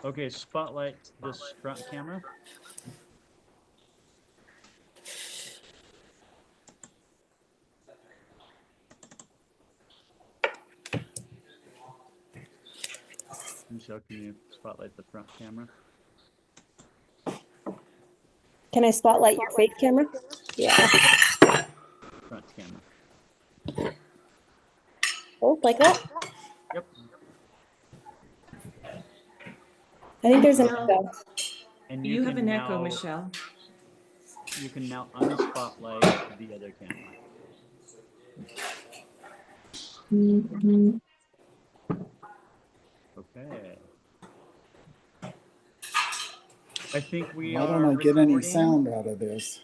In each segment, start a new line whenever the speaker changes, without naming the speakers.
Okay, spotlight this front camera. Michelle, can you spotlight the front camera?
Can I spotlight your face camera? Yeah.
Front camera.
Oh, like that?
Yep.
I think there's an echo.
And
You have an echo,
now,
Michelle.
You can now unspotlight the other camera. Okay. I think we
Why
are
don't I get any
recording.
sound out of this?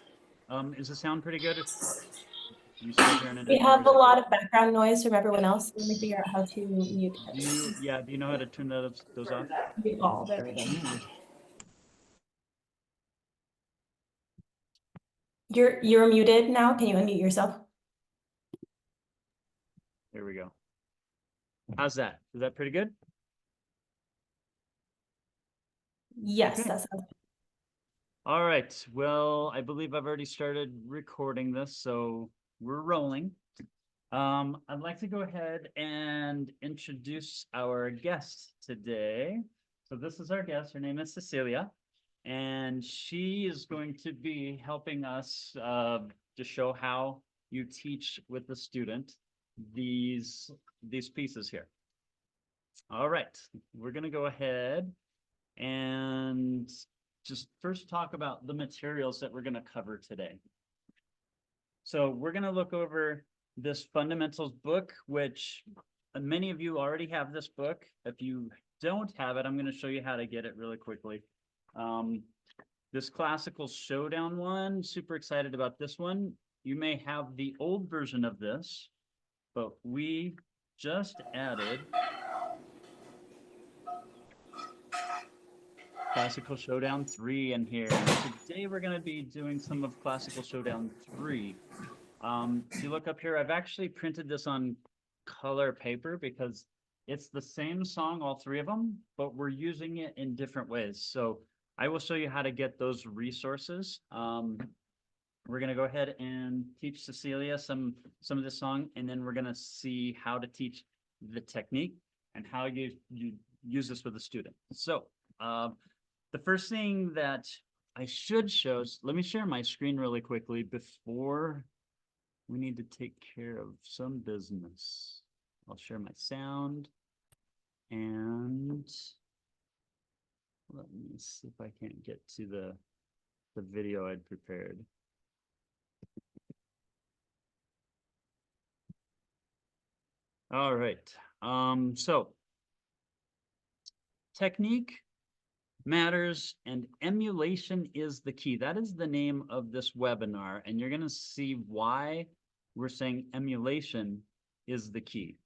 Is the sound pretty good? You still hearing it?
We have a lot of background noise from everyone else. Let me figure out how to mute
Do you know how to turn those off?
mute all. There we go. You're muted now. Can you unmute yourself?
There we go. How's that? Is that pretty good?
Yes,
Okay.
that sounds good.
All right. Well, I believe I've already started recording this, so we're rolling. I'd like to go ahead and introduce our guest today. So this is our guest. Her name is Cecilia, and she is going to be helping us to show how you teach with the student these pieces here. All right, we're going to go ahead and just first talk about the materials that we're going to cover today. So we're going to look over this fundamentals book, which many of you already have this book. If you don't have it, I'm going to show you how to get it really quickly. This classical showdown one, super excited about this one. You may have the old version of this, but we just added Classical Showdown 3 in here. Today we're going to be doing some of Classical Showdown 3. If you look up here, I've actually printed this on color paper because it's the same song, all three of them, but we're using it in different ways. So I will show you how to get those resources. We're going to go ahead and teach Cecilia some of this song, and then we're going to see how to teach the technique and how you use this with a student. So the first thing that I should show is, let me share my screen really quickly before we need to take care of some business. I'll share my sound, and let me see if I can't get to the video I'd prepared. All right, so technique matters and emulation is the key. That is the name of this webinar, and you're going to see why we're saying emulation is the key.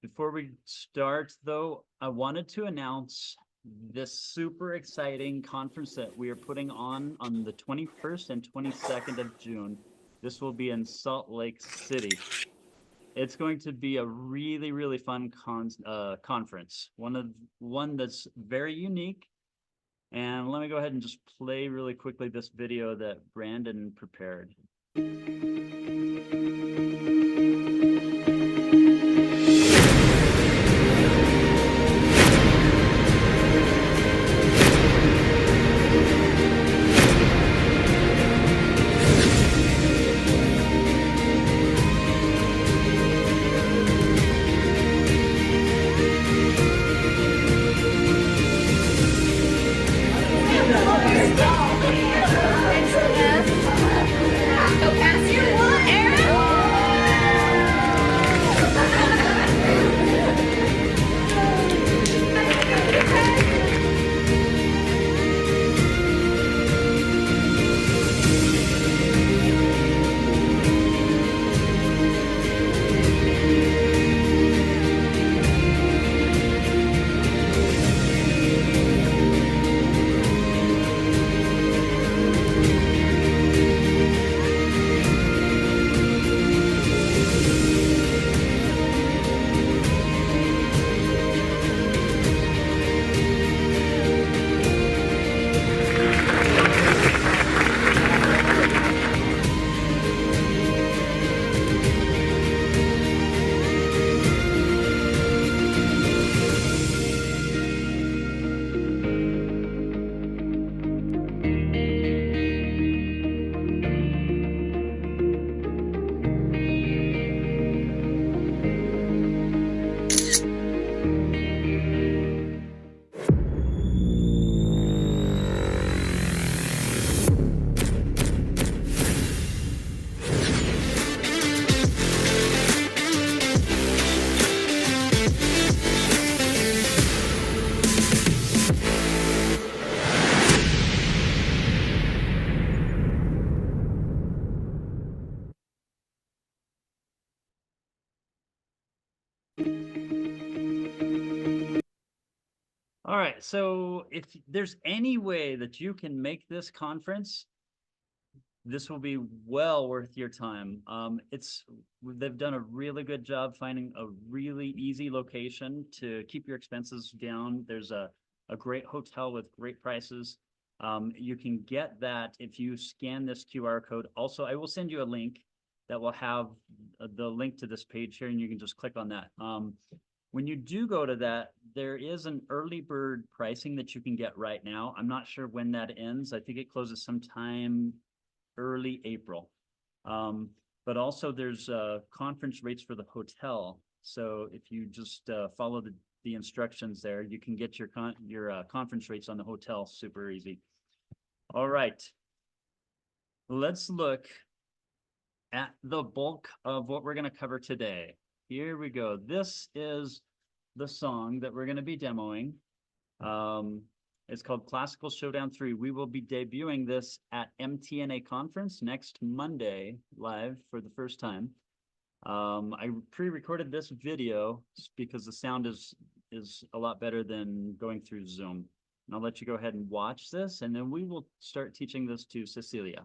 Before we start, though, I wanted to announce this super exciting conference that we are putting on the 21st and 22nd of June. This will be in Salt Lake City. It's going to be a really, really fun conference. One that's very unique. And let me go ahead and just play really quickly this video that Brandon prepared.
Go pass your one, Aaron.
All right, so if there's any way that you can make this conference, this will be well worth your time. They've done a really good job finding a really easy location to keep your expenses down. There's a great hotel with great prices. You can get that if you scan this QR code. Also, I will send you a link that will have the link to this page here, and you can just click on that. When you do go to that, there is an early bird pricing that you can get right now. I'm not sure when that ends. I think it closes sometime early April. But also there's conference rates for the hotel. So if you just follow the instructions there, you can get your conference rates on the hotel super easy. All right, let's look at the bulk of what we're going to cover today. Here we go. This is the song that we're going to be demoing. It's called Classical Showdown 3. We will be debuting this at MTNA Conference next Monday live for the first time. I pre-recorded this video because the sound is a lot better than going through Zoom. And I'll let you go ahead and watch this, and then we will start teaching this to Cecilia.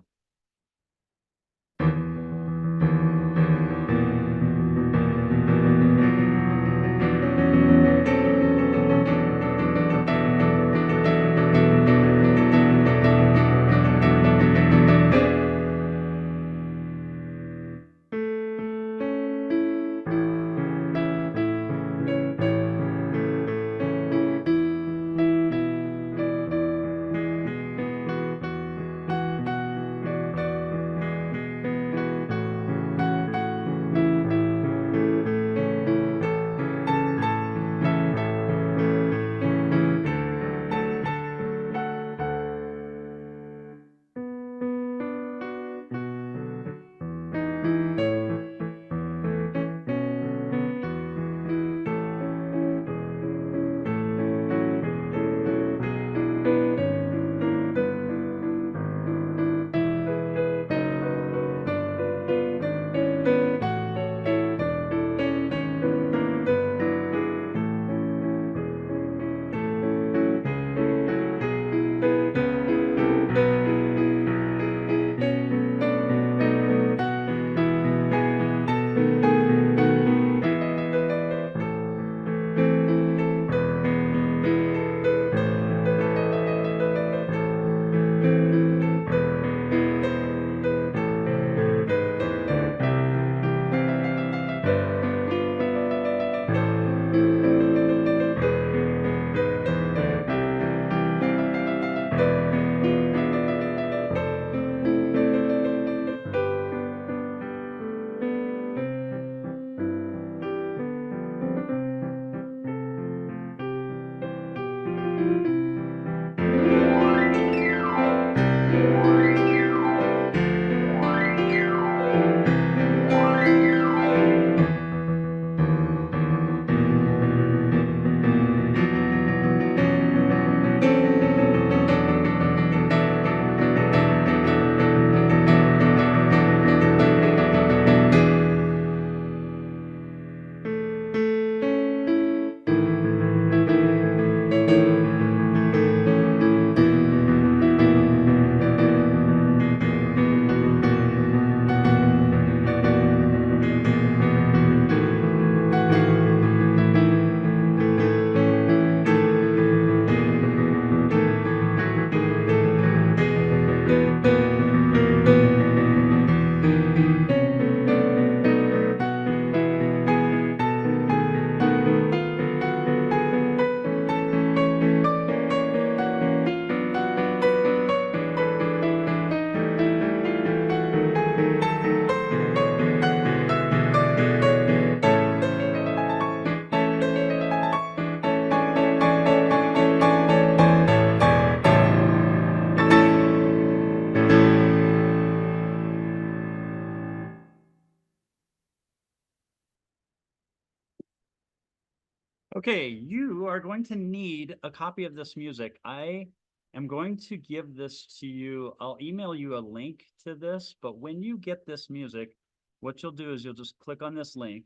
Okay, you are going to need a copy of this music. I am going to give this to you. I'll email you a link to this, but when you get this music, what you'll do is you'll just click on this link,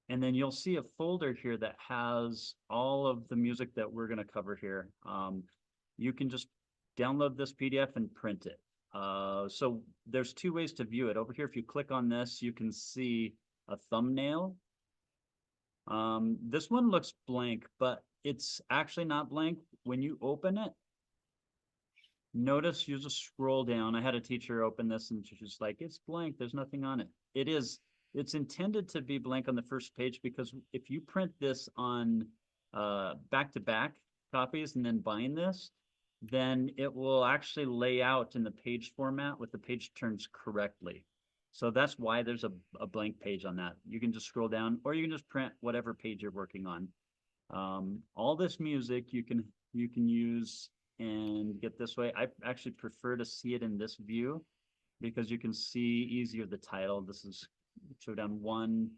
and then you'll see a folder here that has all of the music that we're going to cover here. You can just download this PDF and print it. So there's two ways to view it. Over here, if you click on this, you can see a thumbnail. This one looks blank, but it's actually not blank. When you open it, notice you just scroll down. I had a teacher open this and she's just like, it's blank, there's nothing on it. It's intended to be blank on the first page because if you print this on back-to-back copies and then bind this, then it will actually lay out in the page format with the page turns correctly. So that's why there's a blank page on that. You can just scroll down, or you can just print whatever page you're working on. All this music you can use and get this way. I actually prefer to see it in this view because you can see easier the title. This is Showdown 1,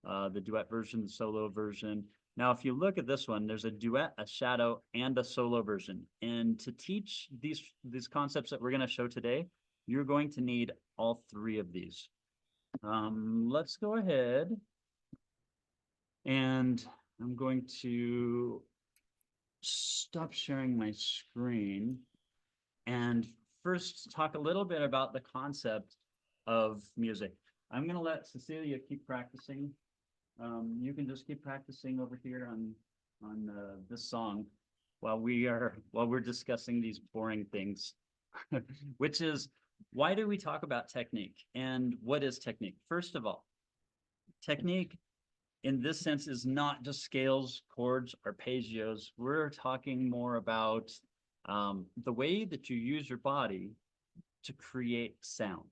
the duet version, the solo version. Now, if you look at this one, there's a duet, a shadow, and a solo version. And to teach these concepts that we're going to show today, you're going to need all three of these. Let's go ahead and I'm going to stop sharing my screen and first talk a little bit about the concept of music. I'm going to let Cecilia keep practicing. You can just keep practicing over here on this song while we're discussing these boring things, which is why do we talk about technique and what is technique? First of all, technique in this sense is not just scales, chords, arpeggios. We're talking more about the way that you use your body to create sound.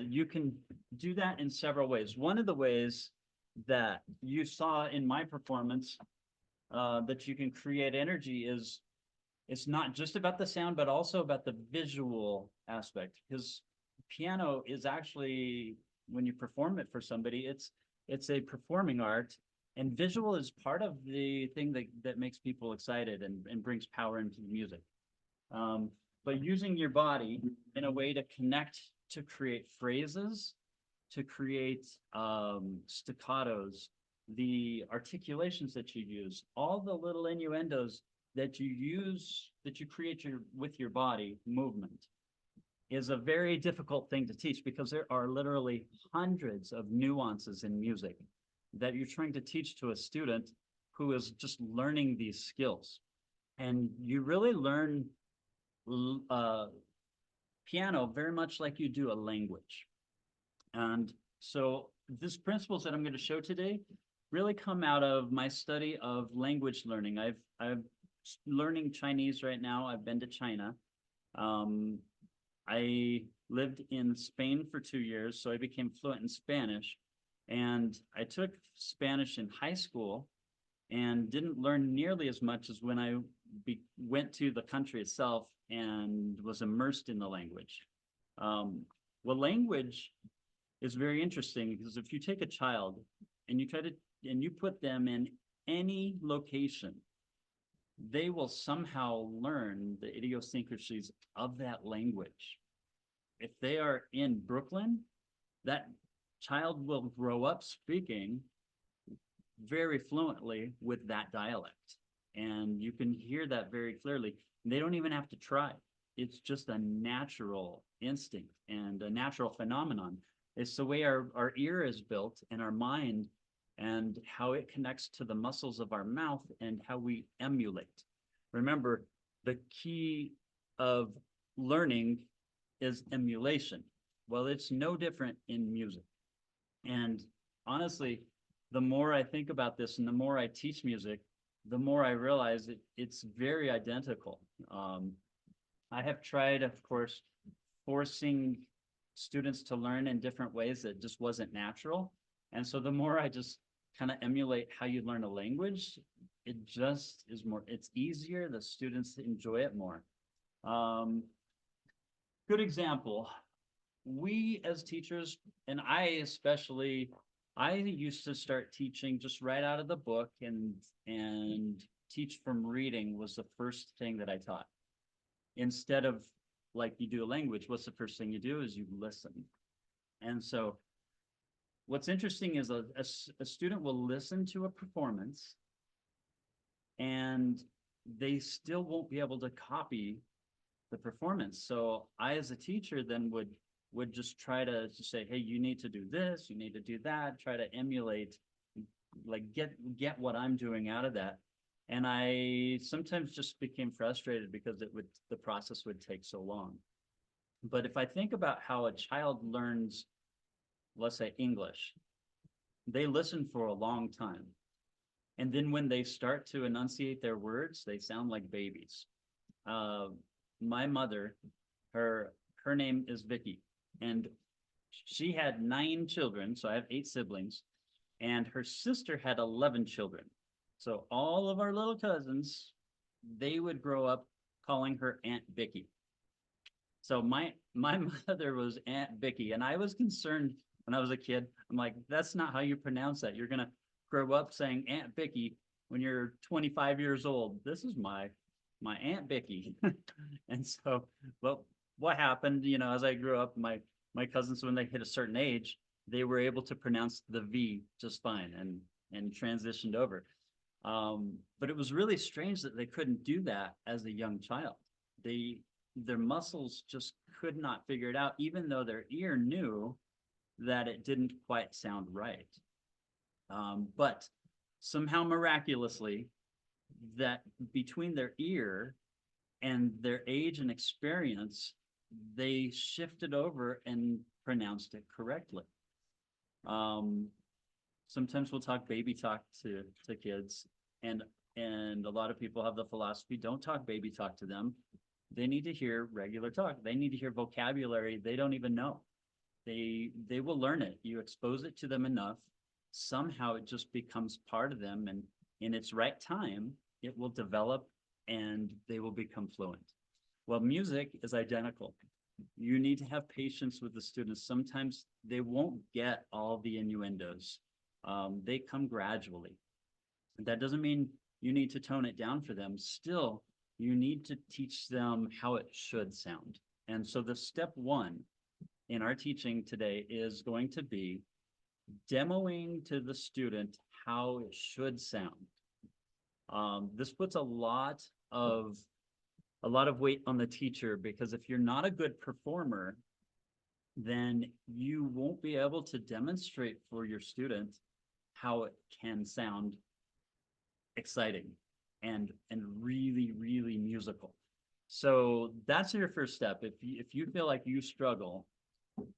You can do that in several ways. One of the ways that you saw in my performance that you can create energy is it's not just about the sound, but also about the visual aspect. Because piano is actually, when you perform it for somebody, it's a performing art, and visual is part of the thing that makes people excited and brings power into the music. But using your body in a way to connect, to create phrases, to create staccatos, the articulations that you use, all the little innuendos that you use, that you create with your body movement is a very difficult thing to teach because there are literally hundreds of nuances in music that you're trying to teach to a student who is just learning these skills. And you really learn piano very much like you do a language. And so these principles that I'm going to show today really come out of my study of language learning. I'm learning Chinese right now. I've been to China. I lived in Spain for 2 years, so I became fluent in Spanish. And I took Spanish in high school and didn't learn nearly as much as when I went to the country itself and was immersed in the language. Well, language is very interesting because if you take a child and you put them in any location, they will somehow learn the idiosyncrasies of that language. If they are in Brooklyn, that child will grow up speaking very fluently with that dialect. And you can hear that very clearly. They don't even have to try. It's just a natural instinct and a natural phenomenon. It's the way our ear is built and our mind and how it connects to the muscles of our mouth and how we emulate. Remember, the key of learning is emulation. Well, it's no different in music. And honestly, the more I think about this and the more I teach music, the more I realize it's very identical. I have tried, of course, forcing students to learn in different ways that just wasn't natural. And so the more I just kind of emulate how you learn a language, it just is more, it's easier, the students enjoy it more. Good example, we as teachers, and I especially, I used to start teaching just right out of the book, and teach from reading was the first thing that I taught. Instead of like you do a language, what's the first thing you do is you listen. And so what's interesting is a student will listen to a performance and they still won't be able to copy the performance. So I, as a teacher, then would just try to say, hey, you need to do this, you need to do that, try to emulate, like get what I'm doing out of that. And I sometimes just became frustrated because the process would take so long. But if I think about how a child learns, let's say English, they listen for a long time. And then when they start to enunciate their words, they sound like babies. Uh, my mother, her name is Vicky, and she had 9 children, so I have 8 siblings, and her sister had 11 children. So all of our little cousins, they would grow up calling her Aunt Vicky. So my mother was Aunt Vicky, and I was concerned when I was a kid. I'm like, that's not how you pronounce that. You're gonna grow up saying Aunt Vicky when you're 25 years old. This is my Aunt Vicky. And so, well, what happened, as I grew up, my cousins, when they hit a certain age, they were able to pronounce the V just fine and transitioned over. But it was really strange that they couldn't do that as a young child. Their muscles just could not figure it out, even though their ear knew that it didn't quite sound right. But somehow miraculously, that between their ear and their age and experience, they shifted over and pronounced it correctly. Um, Sometimes we'll talk baby talk to kids, and a lot of people have the philosophy, don't talk baby talk to them. They need to hear regular talk. They need to hear vocabulary they don't even know. They will learn it. You expose it to them enough, somehow it just becomes part of them, and in its right time, it will develop and they will become fluent. Well, music is identical. You need to have patience with the students. Sometimes they won't get all the innuendos. They come gradually. That doesn't mean you need to tone it down for them. Still, you need to teach them how it should sound. And so the step one in our teaching today is going to be demoing to the student how it should sound. This puts a lot of weight on the teacher, because if you're not a good performer, then you won't be able to demonstrate for your student how it can sound exciting and really, really musical. So that's your first step. If you feel like you struggle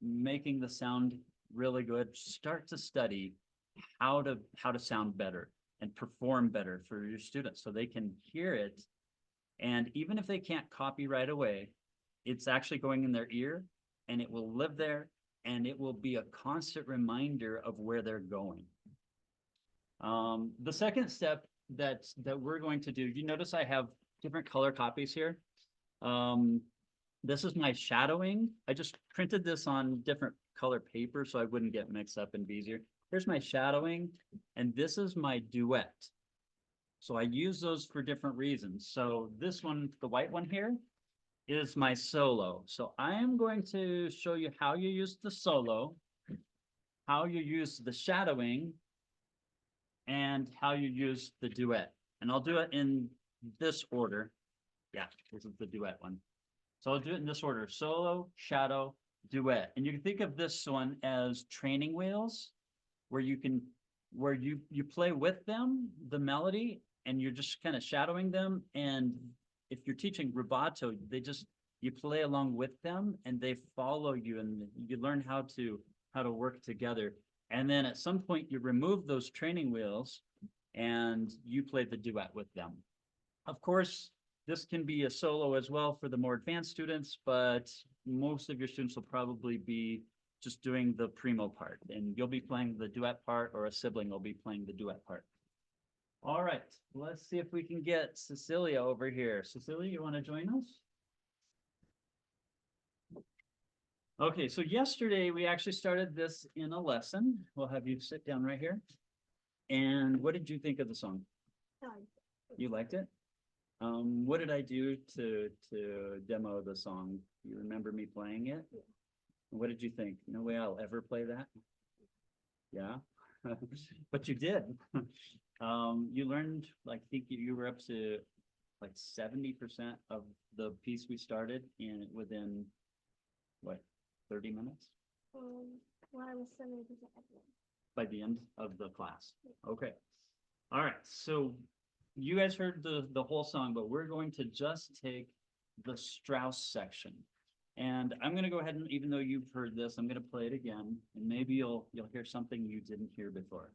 making the sound really good, start to study how to sound better and perform better for your students so they can hear it. And even if they can't copy right away, it's actually going in their ear and it will live there, and it will be a constant reminder of where they're going. The second step that we're going to do, you notice I have different color copies here. This is my shadowing. I just printed this on different color paper so I wouldn't get mixed up and be easier. Here's my shadowing, and this is my duet. So I use those for different reasons. So this one, the white one here, is my solo. So I am going to show you how you use the solo, how you use the shadowing, and how you use the duet. And I'll do it in this order. Yeah, this is the duet one. So I'll do it in this order: solo, shadow, duet. And you can think of this one as training wheels, where you play with them, the melody, and you're just kind of shadowing them. And if you're teaching rubato, you play along with them and they follow you, and you learn how to work together. And then at some point you remove those training wheels and you play the duet with them. Of course, this can be a solo as well for the more advanced students, but most of your students will probably be just doing the primo part, and you'll be playing the duet part, or a sibling will be playing the duet part. All right, let's see if we can get Cecilia over here. Cecilia, you want to join us? Okay, so yesterday we actually started this in a lesson. We'll have you sit down right here. And what did you think of the song? You liked it? What did I do to demo the song? You remember me playing it? What did you think? No way I'll ever play that? Yeah, but you did. You learned, like, think you were up to like 70% of the piece we started in within what, 30 minutes?
Well, I was 70% at the end.
By the end of the class. Okay. All right. So you guys heard the whole song, but we're going to just take the Strauss section. And I'm going to go ahead and, even though you've heard this, I'm going to play it again, and maybe you'll hear something you didn't hear before.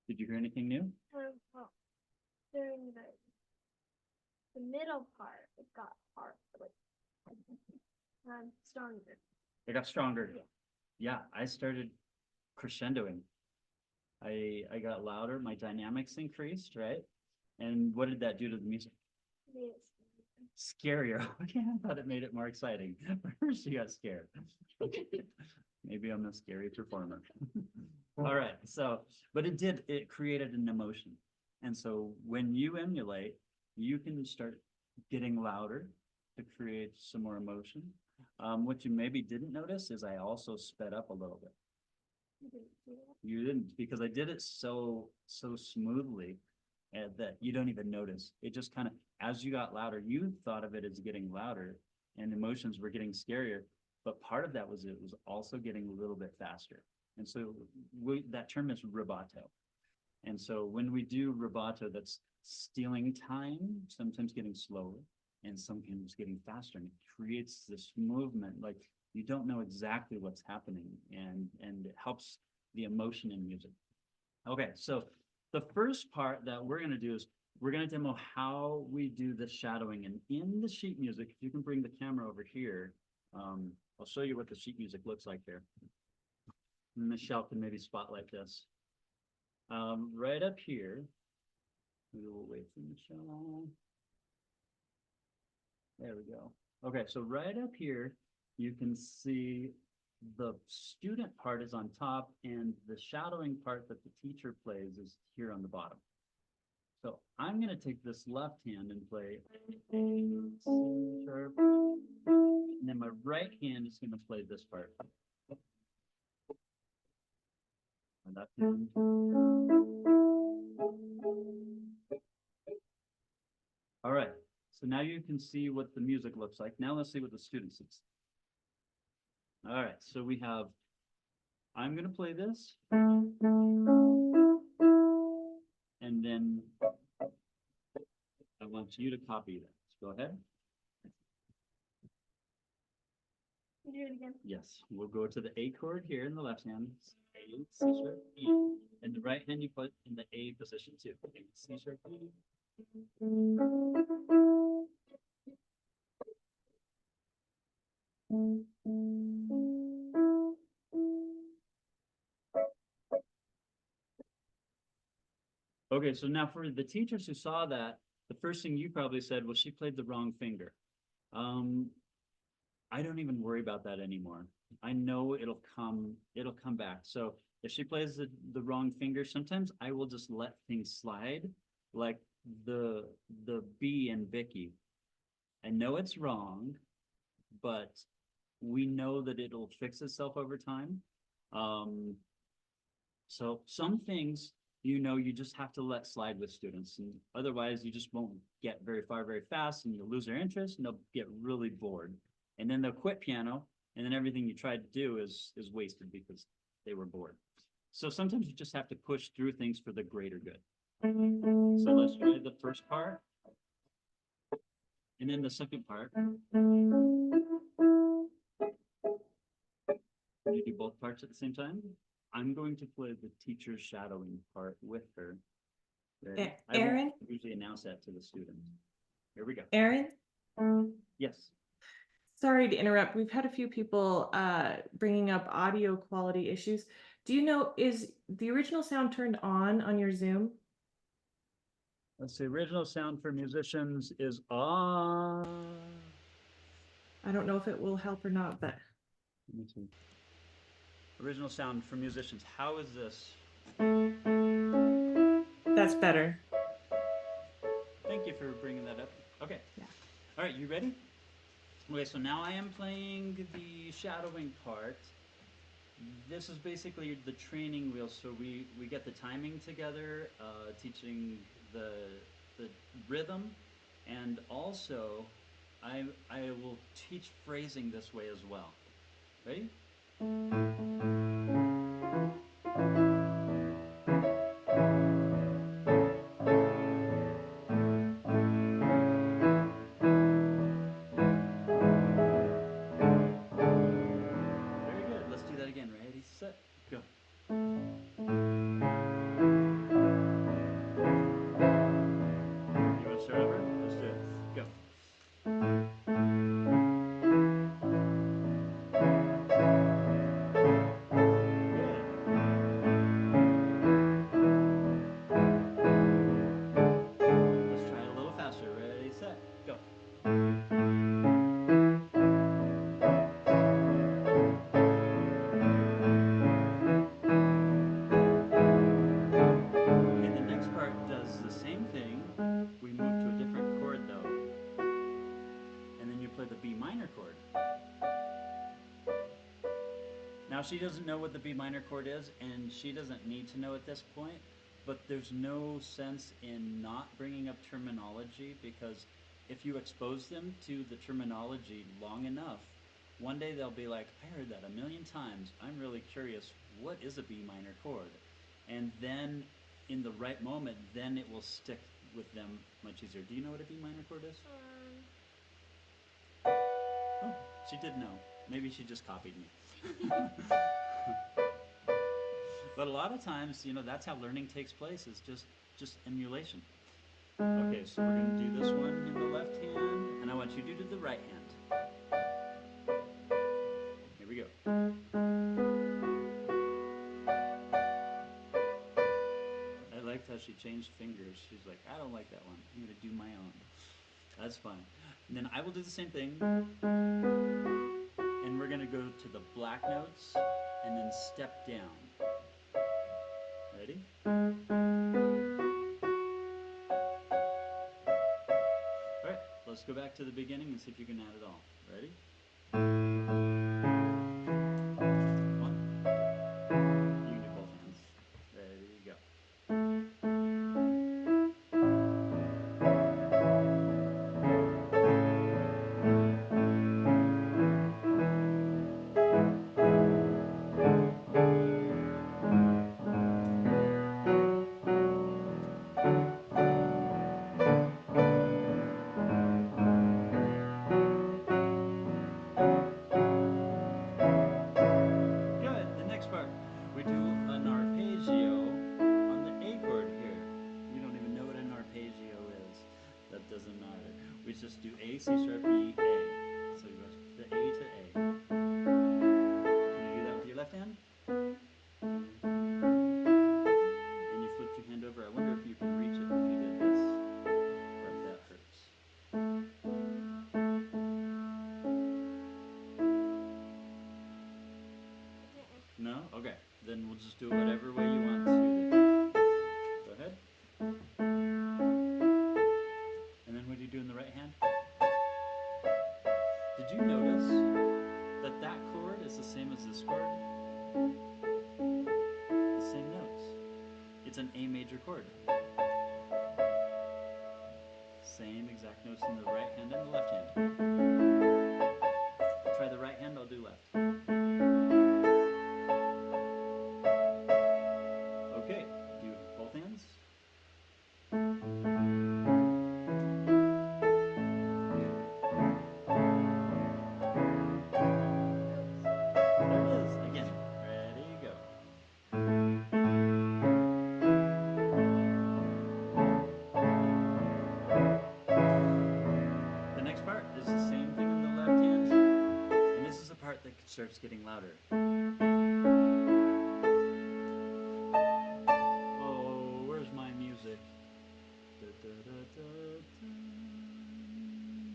Did you hear anything new?
Well, during the middle part, it got hard, like stronger.
It got stronger.
Yeah.
Yeah, I started crescendoing. I got louder, my dynamics increased, right? And what did that do to the music?
Yes.
Scarier. Okay, I thought it made it more exciting. First, you got scared. Maybe I'm a scary performer. All right, so, but it created an emotion. And so when you emulate, you can start getting louder to create some more emotion. What you maybe didn't notice is I also sped up a little bit.
You didn't see that?
You didn't, because I did it so smoothly that you don't even notice. It just kind of, as you got louder, you thought of it as getting louder and emotions were getting scarier. But part of that was it was also getting a little bit faster. And so that term is rubato. And so when we do rubato, that's stealing time, sometimes getting slower, and sometimes getting faster. And it creates this movement, like you don't know exactly what's happening, and it helps the emotion in music. Okay, so the first part that we're going to do is we're going to demo how we do the shadowing. And in the sheet music, if you can bring the camera over here, I'll show you what the sheet music looks like there. Michelle can maybe spotlight this. Right up here, we will wait for Michelle. There we go. Okay, so right up here, you can see the student part is on top, and the shadowing part that the teacher plays is here on the bottom. So I'm going to take this left hand and play C sharp, and then my right hand is going to play this part. And left hand. All right, so now you can see what the music looks like. Now let's see what the student sees. All right, so we have, I'm going to play this. And then I want you to copy that. Go ahead.
You do it again.
Yes, we'll go to the A chord here in the left hand. A, C sharp, E. And the right hand you put in the A position too. A, C sharp, E. Okay, so now for the teachers who saw that, the first thing you probably said was she played the wrong finger. I don't even worry about that anymore. I know it'll come back. So if she plays the wrong finger, sometimes I will just let things slide, like the B in Vicky. I know it's wrong, but we know that it'll fix itself over time. So some things, you just have to let slide with students, and otherwise you just won't get very far very fast, and you'll lose their interest, and they'll get really bored. And then they'll quit piano, and then everything you tried to do is wasted because they were bored. So sometimes you just have to push through things for the greater good. So let's try the first part. And then the second part. You do both parts at the same time. I'm going to play the teacher shadowing part with her. Ready? I won't
Aaron?
usually announce that to the student. Here we go.
Aaron?
Yes.
Sorry to interrupt. We've had a few people bringing up audio quality issues. Do you know, is the original sound turned on your Zoom?
Let's see. Original sound for musicians is on.
I don't know if it will help or not, but
Let me see. Original sound for musicians. How is this?
that's better.
Thank you for bringing that up. Okay.
Yeah.
All right. You ready? Okay. So now I am playing the shadowing part. This is basically the training wheel. So we get the timing together, teaching the rhythm, and also I will teach phrasing this way as well. Ready? Very good. Let's do that again. Ready, set, go. You want to start over? Let's do it. Go. Good. Let's try it a little faster. Ready, set, go. Okay, the next part does the same thing. We move to a different chord though. And then you play the B minor chord. Now she doesn't know what the B minor chord is, and she doesn't need to know at this point, but there's no sense in not bringing up terminology, because if you expose them to the terminology long enough, one day they'll be like, I heard that a million times. I'm really curious, what is a B minor chord? And then in the right moment, then it will stick with them much easier. Do you know what a B minor chord is? Oh, she did know. Maybe she just copied me. But a lot of times, that's how learning takes place, is just emulation. Okay, so we're going to do this one in the left hand, and I want you to do the right hand. Here we go. I liked how she changed fingers. She's like, I don't like that one. I'm going to do my own. That's fine. And then I will do the same thing. And we're going to go to the black notes and then step down. Ready? Alright, let's go back to the beginning and see if you can add it all. Ready? One. You can do both hands. Ready, go. Good. The next part, we do an arpeggio on the A chord here. You don't even know what an arpeggio is. That doesn't matter. We just do A, C sharp, E, A. So you go the A to A. Can you do that with your left hand? And you flip your hand over. I wonder if you can reach it if you did this, or if that hurts. No? Okay. Then we'll just do it whatever way you want to. Go ahead. And then what do you do in the right hand? Did you notice that that chord is the same as this chord? The same notes. It's an A major chord. Same exact notes in the right hand and the left hand. Try the right hand, I'll do left. Okay, do both hands. music starts getting louder. Oh, where's my music? Da, da, da, da, dun.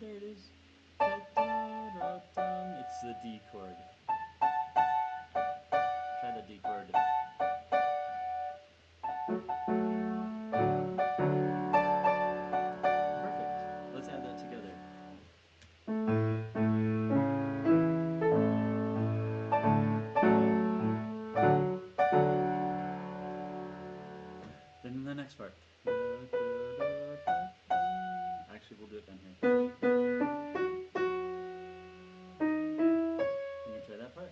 There it is. Da, da, da, dun. It's the D chord. Try the D chord. Perfect. Let's add that together. Then the next part. Actually, we'll do it down here. Can you try that part?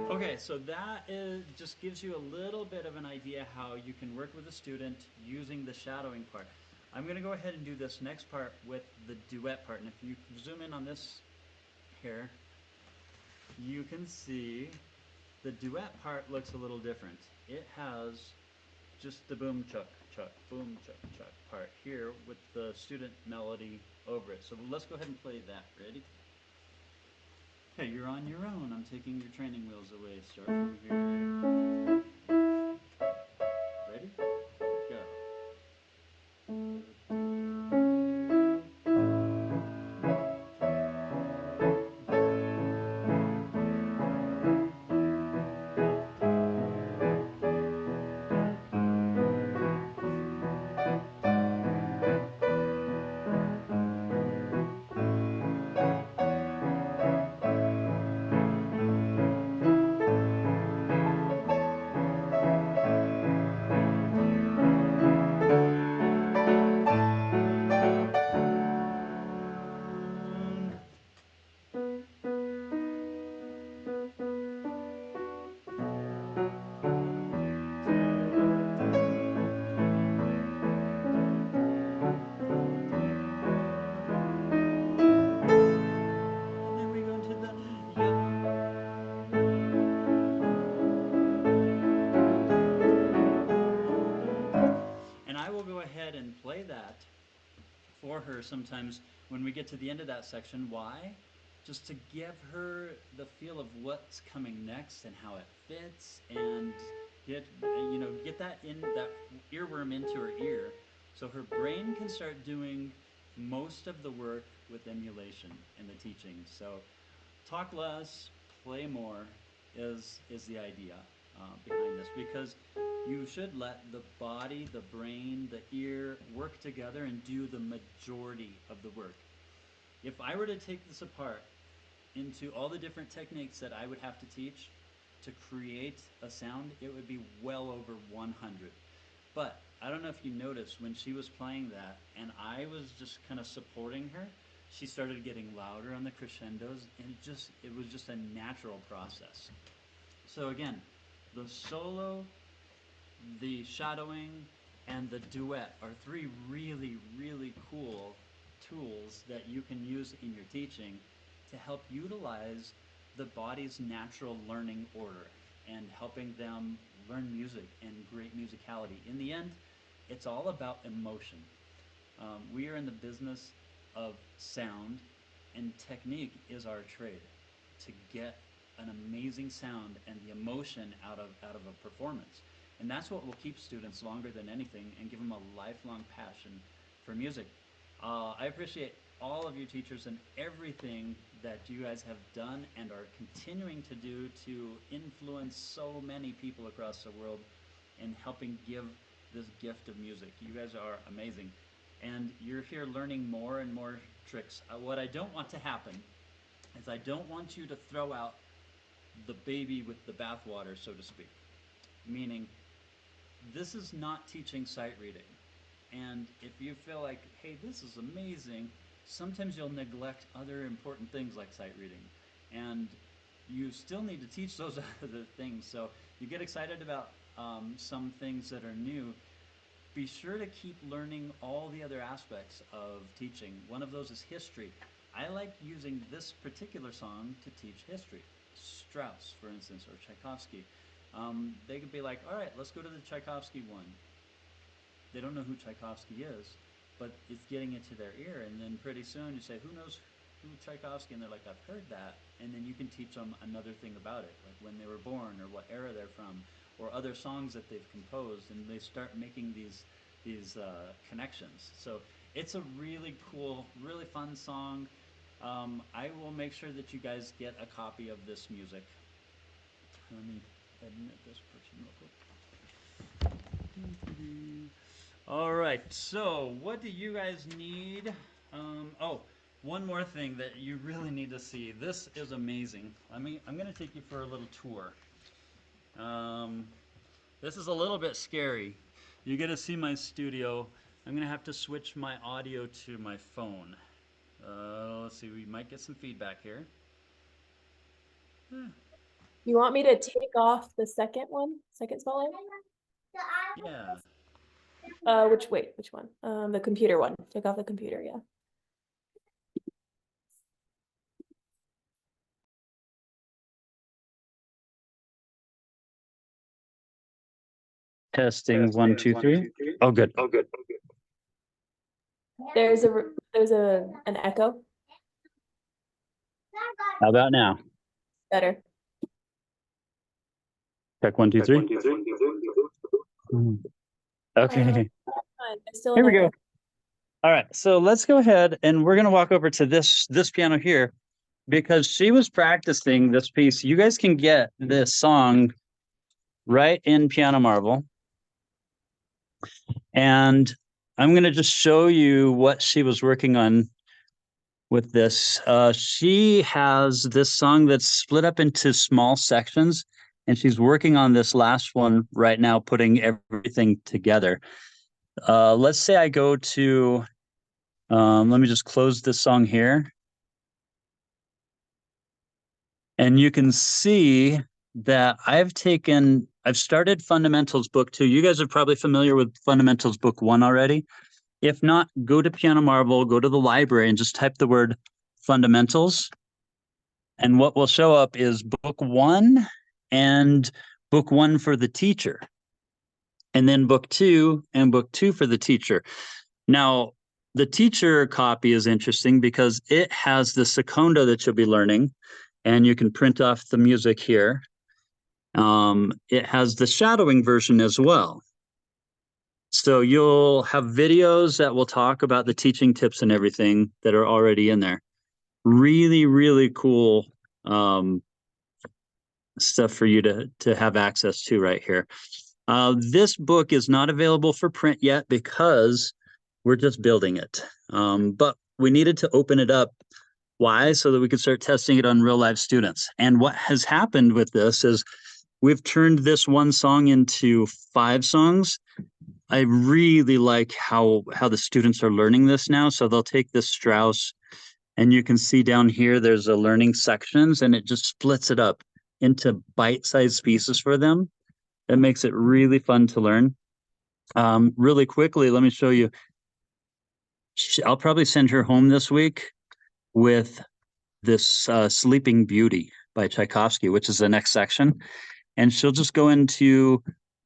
Okay, so that just gives you a little bit of an idea how you can work with a student using the shadowing part. I'm going to go ahead and do this next part with the duet part. And if you zoom in on this here, you can see the duet part looks a little different. It has just the boom chuck chuck boom chuck chuck part here with the student melody over it. So let's go ahead and play that. Ready? Okay, you're on your own. I'm taking your training wheels away. Start from here. Ready? Go. And then we go into the and I will go ahead and play that for her sometimes when we get to the end of that section. Why? Just to give her the feel of what's coming next and how it fits, and get that in that earworm into her ear, so her brain can start doing most of the work with emulation in the teaching. So talk less, play more is the idea behind this, because you should let the body, the brain, the ear work together and do the majority of the work. If I were to take this apart into all the different techniques that I would have to teach to create a sound, it would be well over 100. But I don't know if you noticed when she was playing that and I was just kind of supporting her, she started getting louder on the crescendos, and it was just a natural process. So again, the solo, the shadowing, and the duet are three really, really cool tools that you can use in your teaching to help utilize the body's natural learning order and helping them learn music and great musicality. In the end, it's all about emotion. We are in the business of sound, and technique is our trade to get an amazing sound and the emotion out of a performance. And that's what will keep students longer than anything and give them a lifelong passion for music. I appreciate all of you teachers and everything that you guys have done and are continuing to do to influence so many people across the world in helping give this gift of music. You guys are amazing. And you're here learning more and more tricks. What I don't want to happen is I don't want you to throw out the baby with the bathwater, so to speak. Meaning, this is not teaching sight reading. And if you feel like, hey, this is amazing, sometimes you'll neglect other important things like sight reading. And you still need to teach those other things. So you get excited about some things that are new, be sure to keep learning all the other aspects of teaching. One of those is history. I like using this particular song to teach history. Strauss, for instance, or Tchaikovsky. They could be like, all right, let's go to the Tchaikovsky one. They don't know who Tchaikovsky is, but it's getting into their ear. And then pretty soon you say, who knows who Tchaikovsky? And they're like, I've heard that. And then you can teach them another thing about it, like when they were born or what era they're from, or other songs that they've composed, and they start making these connections. So it's a really cool, really fun song. I will make sure that you guys get a copy of this music. Let me admit this person real quick. All right, so what do you guys need? Oh, one more thing that you really need to see. This is amazing. I'm going to take you for a little tour. This is a little bit scary. You get to see my studio. I'm going to have to switch my audio to my phone. Let's see, we might get some feedback here.
You want me to take off the second spotlight?
Yeah.
Which one? The computer one. Take off the computer, yeah.
Testing 1, 2, 3. Oh, good.
There's an echo.
How about now?
Better.
Check 1, 2, 3. Okay. Here we go. All right, so let's go ahead and we're going to walk over to this piano here because she was practicing this piece. You guys can get this song right in Piano Marvel. And I'm going to just show you what she was working on with this. She has this song that's split up into small sections, and she's working on this last one right now, putting everything together. Let's say I go to, let me just close this song here. And you can see that I've started Fundamentals Book 2. You guys are probably familiar with Fundamentals Book 1 already. If not, go to Piano Marvel, go to the library and just type the word Fundamentals. And what will show up is Book 1 and Book 1 for the teacher. And then Book 2 and Book 2 for the teacher. Now, the teacher copy is interesting because it has the secondo that you'll be learning, and you can print off the music here. It has the shadowing version as well. So you'll have videos that will talk about the teaching tips and everything that are already in there. Really, really cool stuff for you to have access to right here. This book is not available for print yet because we're just building it. But we needed to open it up. Why? So that we could start testing it on real live students. And what has happened with this is we've turned this one song into 5 songs. I really like how the students are learning this now. So they'll take this Strauss, and you can see down here, there's a learning sections, and it just splits it up into bite-sized pieces for them. It makes it really fun to learn. Really quickly, let me show you. I'll probably send her home this week with this Sleeping Beauty by Tchaikovsky, which is the next section. And she'll just go into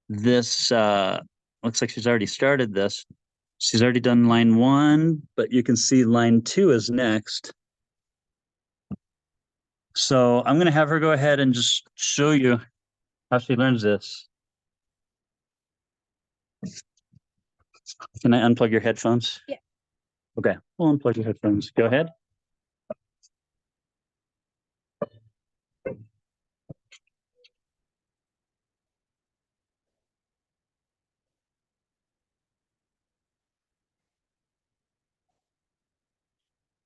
this, looks like she's already started this. She's already done line 1, but you can see line 2 is next. So I'm going to have her go ahead and just show you how she learns this. Can I unplug your headphones?
Yeah.
Okay, we'll unplug your headphones. Go ahead.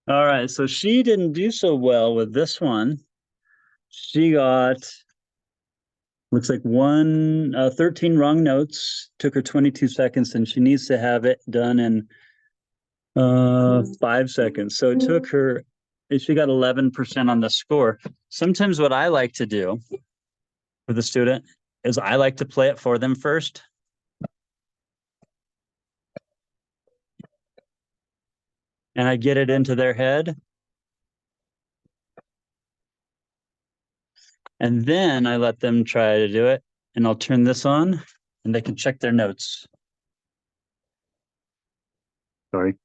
All right, so she didn't do so well with this one. She got, looks like 13 wrong notes. Took her 22 seconds, and she needs to have it done in 5 seconds. So it took her, she got 11% on the score. Sometimes what I like to do for the student is I like to play it for them first. And I get it into their head. And then I let them try to do it. And I'll turn this on and they can check their notes. Sorry.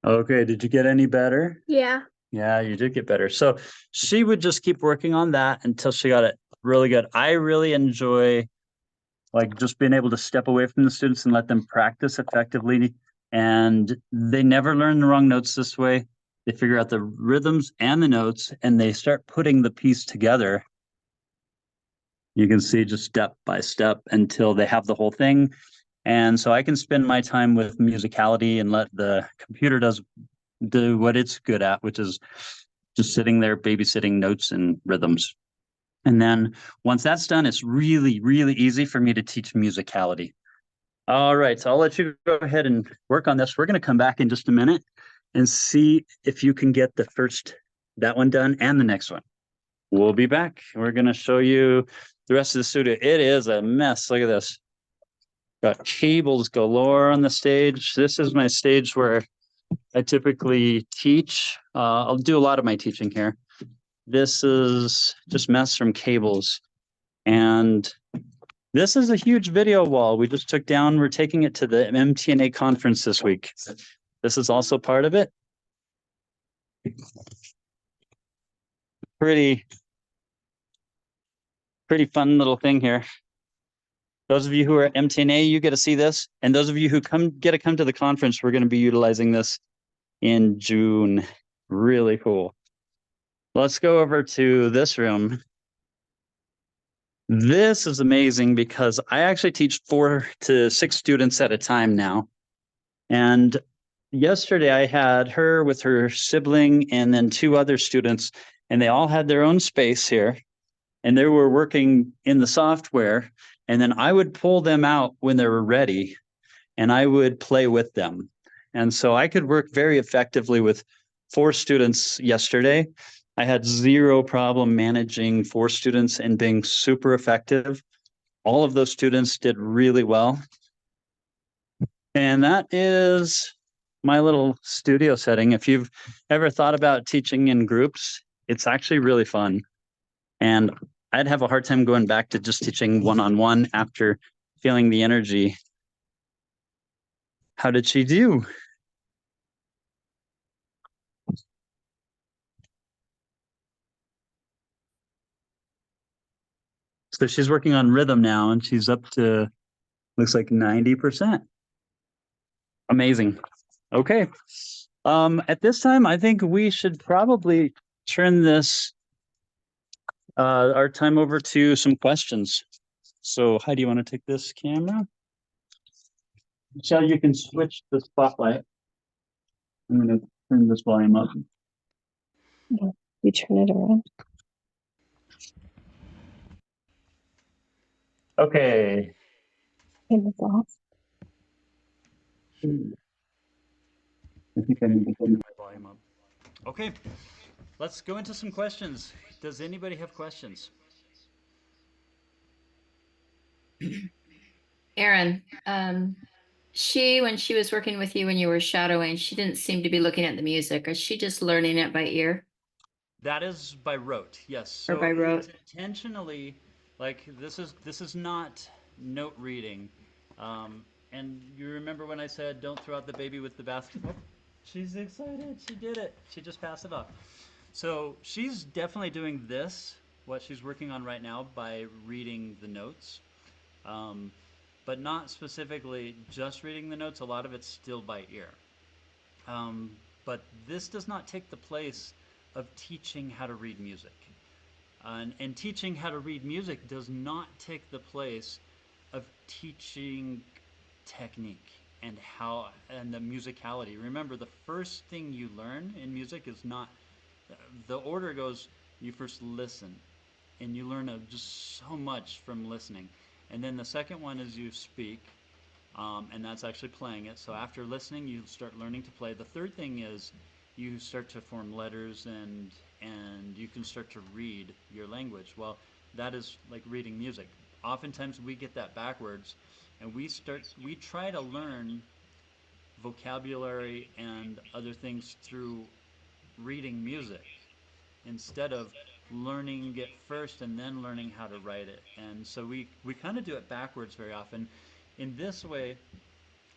Okay, did you get any better?
Yeah.
Yeah, you did get better. So she would just keep working on that until she got it really good. I really enjoy like just being able to step away from the students and let them practice effectively. And they never learn the wrong notes this way. They figure out the rhythms and the notes and they start putting the piece together. You can see just step by step until they have the whole thing. And so I can spend my time with musicality and let the computer do what it's good at, which is just sitting there babysitting notes and rhythms. And then once that's done, it's really, really easy for me to teach musicality. All right, so I'll let you go ahead and work on this. We're going to come back in just a minute and see if you can get that one done and the next one. We'll be back. We're going to show you the rest of the studio. It is a mess. Look at this. Got cables galore on the stage. This is my stage where I typically teach. I'll do a lot of my teaching here. This is just mess from cables. And this is a huge video wall we just took down. We're taking it to the MTNA conference this week. This is also part of it. Pretty fun little thing here. Those of you who are at MTNA, you get to see this. And those of you who get to come to the conference, we're going to be utilizing this in June. Really cool. Let's go over to this room. This is amazing because I actually teach 4 to 6 students at a time now. And yesterday I had her with her sibling and then 2 other students, and they all had their own space here. And they were working in the software. And then I would pull them out when they were ready and I would play with them. And so I could work very effectively with 4 students yesterday. I had 0 problem managing 4 students and being super effective. All of those students did really well. And that is my little studio setting. If you've ever thought about teaching in groups, it's actually really fun. And I'd have a hard time going back to just teaching one-on-one after feeling the energy. How did she do? So she's working on rhythm now and she's up to, looks like 90%. Amazing. Okay. At this time, I think we should probably turn our time over to some questions. So Heidi, you want to take this camera? Michelle, you can switch the spotlight. I'm going to turn this volume up.
You turn it around.
Okay.
Turn this off.
I think I need to turn my volume up. Okay, let's go into some questions. Does anybody have questions?
Erin, when she was working with you when you were shadowing, she didn't seem to be looking at the music. Is she just learning it by ear
That is by rote, yes.
or
So
by rote?
it's intentionally, like this is not note reading. And you remember when I said don't throw out the baby with the bathwater? She's excited. She did it. She just passed it off. So she's definitely doing this, what she's working on right now, by reading the notes. But not specifically just reading the notes. A lot of it's still by ear. But this does not take the place of teaching how to read music. And teaching how to read music does not take the place of teaching technique and the musicality. Remember, the first thing you learn in music is not, the order goes, you first listen and you learn just so much from listening. And then the second one is you speak, and that's actually playing it. So after listening, you start learning to play. The third thing is you start to form letters, and you can start to read your language. Well, that is like reading music. Oftentimes we get that backwards, and we try to learn vocabulary and other things through reading music instead of learning it first and then learning how to write it. And so we kind of do it backwards very often. In this way,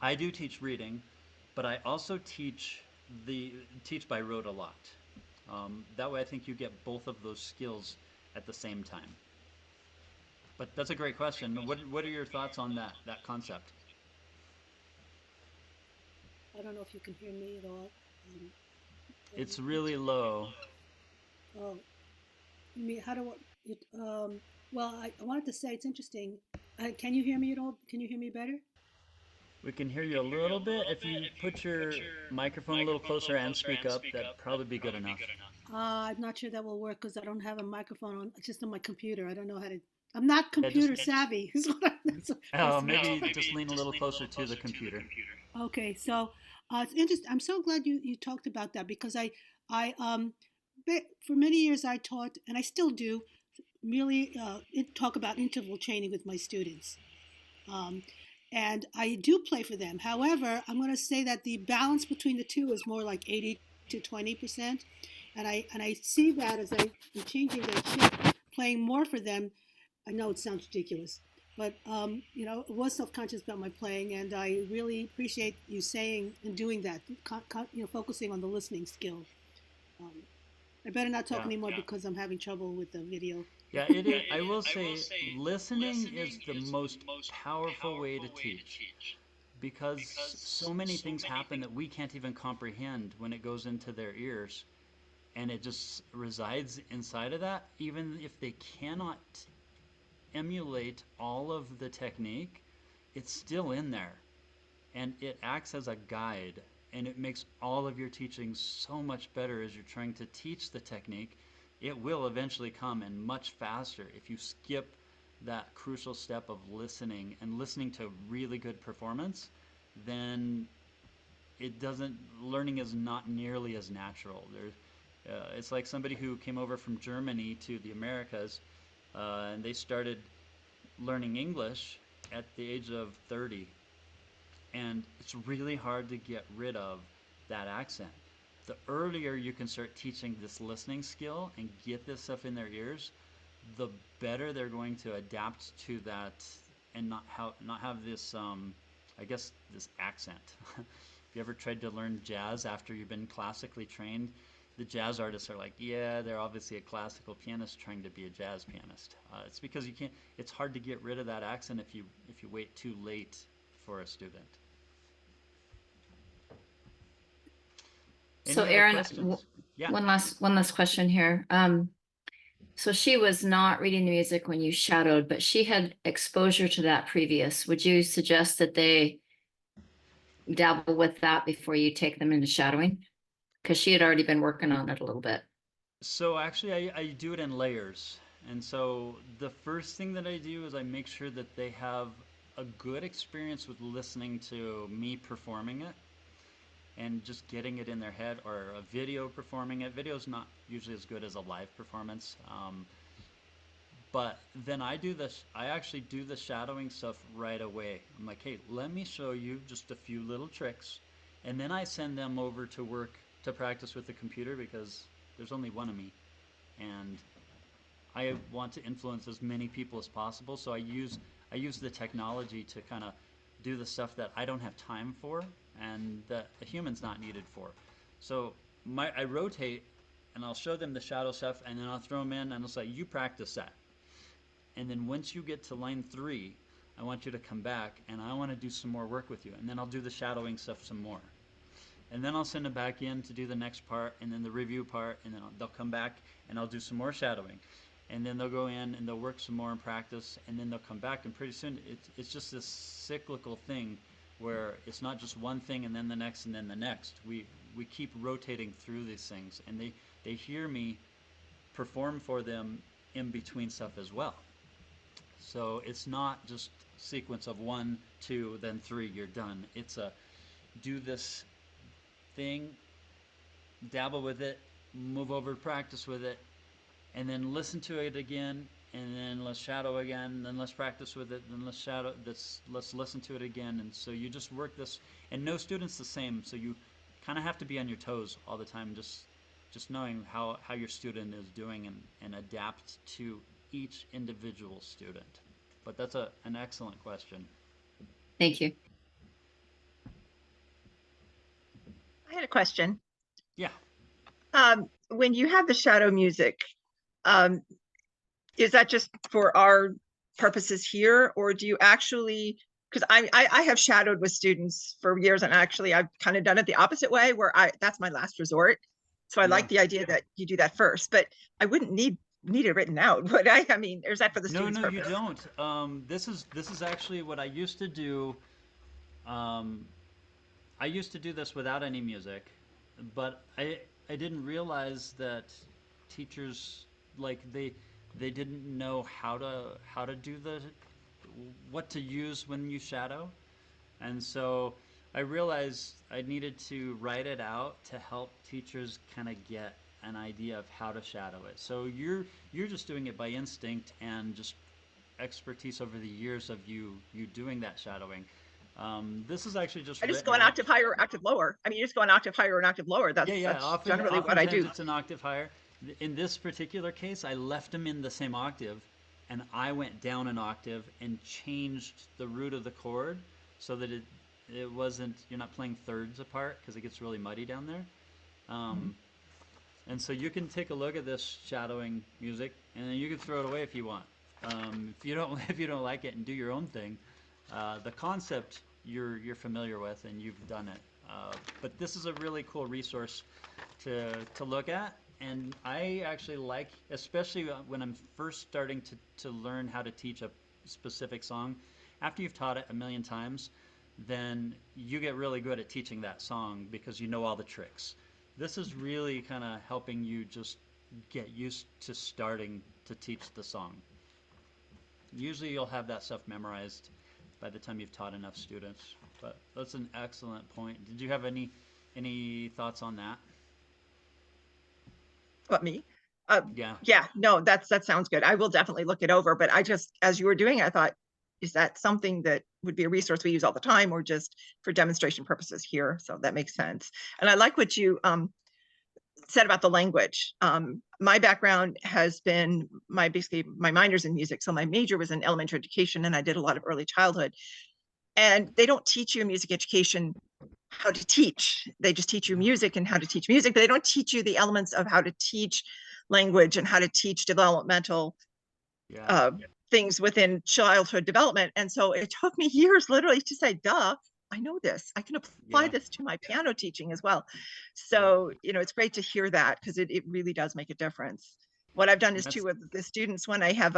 I do teach reading, but I also the teach by rote a lot. That way, I think you get both of those skills at the same time. But that's a great question. What are your thoughts on that concept?
I don't know if you can hear me at all.
It's really low.
Oh, you mean how do I, well, I wanted to say it's interesting. Can you hear me at all? Can you hear me better?
We can hear you a little bit. If you put your microphone a little closer and speak up, that'd probably be good enough.
I'm not sure that will work because I don't have a microphone on, it's just on my computer. I don't know how to, I'm not
Yeah, just
computer savvy. Is what
oh, maybe just lean a little closer to the computer.
Okay, so it's interesting. I'm so glad you talked about that because for many years I taught and I still do merely talk about interval training with my students. Um, and I do play for them. However, I'm going to say that the balance between the two is more like 80 to 20%. And I see that as I'm changing that shift, playing more for them. I know it sounds ridiculous, but I was self-conscious about my playing, and I really appreciate you saying and doing that. Focusing on the listening skill. Um, I better not talk
Yeah.
anymore because I'm having trouble with the video.
Yeah, it is. I will say listening is the most powerful way to teach because so many things happen that we can't even comprehend when it goes into their ears and it just resides inside of that. Even if they cannot emulate all of the technique, it's still in there and it acts as a guide and it makes all of your teaching so much better as you're trying to teach the technique. It will eventually come and much faster if you skip that crucial step of listening and listening to really good performance, then it doesn't learning is not nearly as natural. It's like somebody who came over from Germany to the Americas, and they started learning English at the age of 30, and it's really hard to get rid of that accent. The earlier you can start teaching this listening skill and get this stuff in their ears, the better they're going to adapt to that and not have this I guess this accent. If you ever tried to learn jazz after you've been classically trained, the jazz artists are like, yeah, they're obviously a classical pianist trying to be a jazz pianist. It's because you can't. It's hard to get rid of that accent if you wait too late for a student.
So
Any other
Aaron,
questions? Yeah.
one last question here. So she was not reading the music when you shadowed, but she had exposure to that previous. Would you suggest that they dabble with that before you take them into shadowing? Because she had already been working on it a little bit.
So actually, I do it in layers. And so the first thing that I do is I make sure that they have a good experience with listening to me performing it and just getting it in their head, or a video performing it. Video is not usually as good as a live performance. But then I actually do the shadowing stuff right away. I'm like, hey, let me show you just a few little tricks. And then I send them over to work to practice with the computer because there's only one of me. And I want to influence as many people as possible. So I use the technology to kind of do the stuff that I don't have time for and that a human's not needed for. So I rotate and I'll show them the shadow stuff and then I'll throw them in and I'll say, you practice that. And then once you get to line 3, I want you to come back and I want to do some more work with you. And then I'll do the shadowing stuff some more. And then I'll send them back in to do the next part and then the review part, and then they'll come back and I'll do some more shadowing. And then they'll go in and they'll work some more in practice, and then they'll come back, and pretty soon it's just this cyclical thing where it's not just one thing and then the next and then the next. We keep rotating through these things, and they hear me perform for them in between stuff as well. So it's not just sequence of 1, 2, then 3, you're done. It's a do this thing, dabble with it, move over, practice with it, and then listen to it again, and then let's shadow again, then let's practice with it, then let's shadow this, let's listen to it again. And so you just work this, and no student's the same, so you kind of have to be on your toes all the time, just knowing how your student is doing, and adapt to each individual student. But that's an excellent question.
Thank you.
I had a question.
Yeah.
When you have the shadow music, um, is that just for our purposes here, or do you actually? Because I have shadowed with students for years, and actually I've kind of done it the opposite way, where that's my last resort. So I
Yeah.
like the idea that you do that first, but I wouldn't need it written out, would I? I mean, or is that for the
No,
student's
no, you
purpose?
don't. This is actually what I used to do. Um, I used to do this without any music, but I didn't realize that teachers, like, they didn't know how to do the what to use when you shadow. And so I realized I needed to write it out to help teachers kind of get an idea of how to shadow it. So you're just doing it by instinct and just expertise over the years of you doing that shadowing. This is actually just
I just go
written
an
out.
octave higher or octave lower. I mean, you just go an octave higher or an octave lower.
Yeah, yeah.
That's generally what I
Oftentimes
do.
it's an octave higher. In this particular case, I left them in the same octave, and I went down an octave and changed the root of the chord so that it wasn't, you're not playing thirds apart because it gets really muddy down there. And so you can take a look at this shadowing music, and then you can throw it away if you want. If you don't if you don't like it and do your own thing, the concept you're familiar with and you've done it. But this is a really cool resource to look at, and I actually like, especially when I'm first starting to learn how to teach a specific song. After you've taught it a million times, then you get really good at teaching that song because you know all the tricks. This is really kind of helping you just get used to starting to teach the song. Usually you'll have that stuff memorized by the time you've taught enough students. But that's an excellent point. Did you have any thoughts on that?
What, me?
Yeah.
Yeah, no, that sounds good. I will definitely look it over, but I just, as you were doing it, I thought, is that something that would be a resource we use all the time or just for demonstration purposes here? So that makes sense. And I like what you said about the language. My background has been basically my minor's in music. So my major was in elementary education, and I did a lot of early childhood. And they don't teach you in music education how to teach. They just teach you music and how to teach music, but they don't teach you the elements of how to teach language and how to teach developmental
Yeah.
things within childhood development. And so it took me years literally to say, duh, I know this. I can apply
Yeah.
this to my piano teaching as well. So, it's great to hear that because it really does make a difference. What I've done is too with the students when I have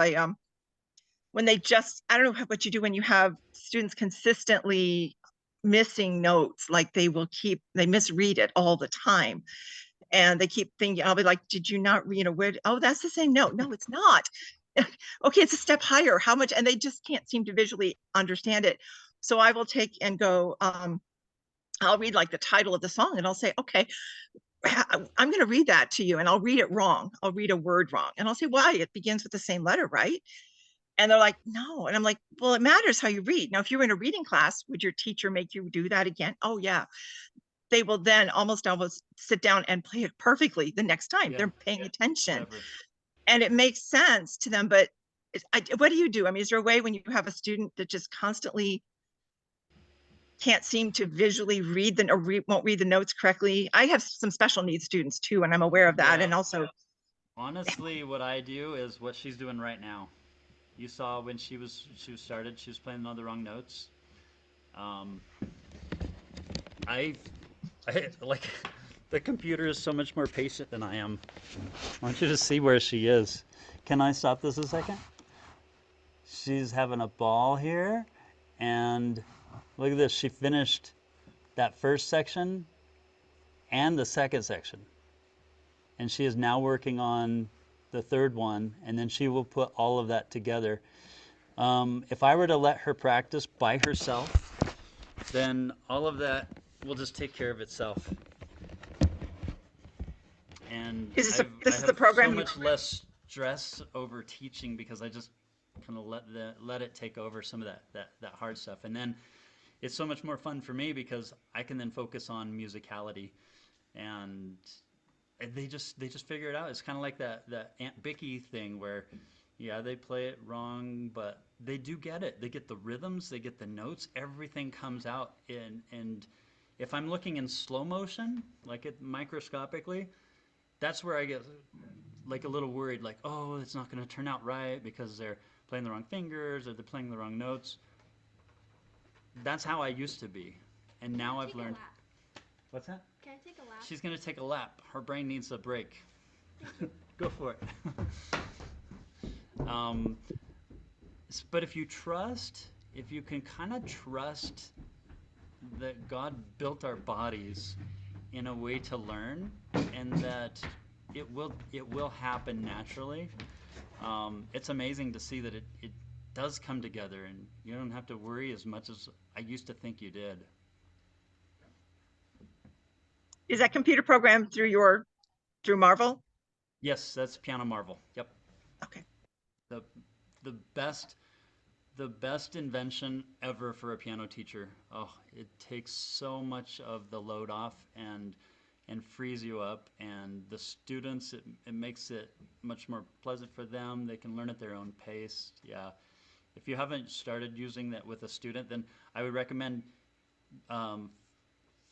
when they just, I don't know what you do when you have students consistently missing notes, like they misread it all the time. And they keep thinking, I'll be like, did you not, oh, that's the same note. No, it's not. Okay, it's a step higher. How much? And they just can't seem to visually understand it. So I will take and go, I'll read like the title of the song and I'll say, okay, I'm going to read that to you and I'll read it wrong. I'll read a word wrong. And I'll say, why? It begins with the same letter, right? And they're like, no. And I'm like, well, it matters how you read. Now, if you were in a reading class, would your teacher make you do that again? Oh, yeah. They will then almost sit down and play it perfectly the next time. They're paying attention.
Clever.
And it makes sense to them. But what do you do? I mean, is there a way when you have a student that just constantly can't seem to visually read won't read the notes correctly? I have some special needs students too, and I'm aware of that.
Yeah.
And also,
Honestly, what I do is what she's doing right now. You saw when she was started, she was playing all the wrong notes. Um, I like the computer is so much more patient than I am. I want you to see where she is. Can I stop this a second? She's having a ball here, and look at this. She finished that first section and the second section, and she is now working on the third one, and then she will put all of that together. If I were to let her practice by herself, then all of that will just take care of itself. And
Is this
I
this is the
have so
program you,
much less stress over teaching because I just kind of let it take over some of that hard stuff. And then it's so much more fun for me because I can then focus on musicality, and they just figure it out. It's kind of like that Aunt Bicky thing where, yeah, they play it wrong, but they do get it. They get the rhythms, they get the notes, everything comes out in. And if I'm looking in slow motion, like it microscopically, that's where I get like a little worried, like, oh, it's not going to turn out right because they're playing the wrong fingers or they're playing the wrong notes. That's how I used to be, and now I've learned. What's that?
Can I take a lap?
She's gonna take a lap. Her brain needs a break. Go for it. um, but if you can kind of trust that God built our bodies in a way to learn, and that it will happen naturally. It's amazing to see that it does come together, and you don't have to worry as much as I used to think you did.
is that computer program through Marvel?
Yes, that's Piano Marvel. Yep.
Okay.
The the best the best invention ever for a piano teacher. Oh, it takes so much of the load off and frees you up, and the students, it makes it much more pleasant for them. They can learn at their own pace. Yeah. If you haven't started using that with a student, then I would recommend um,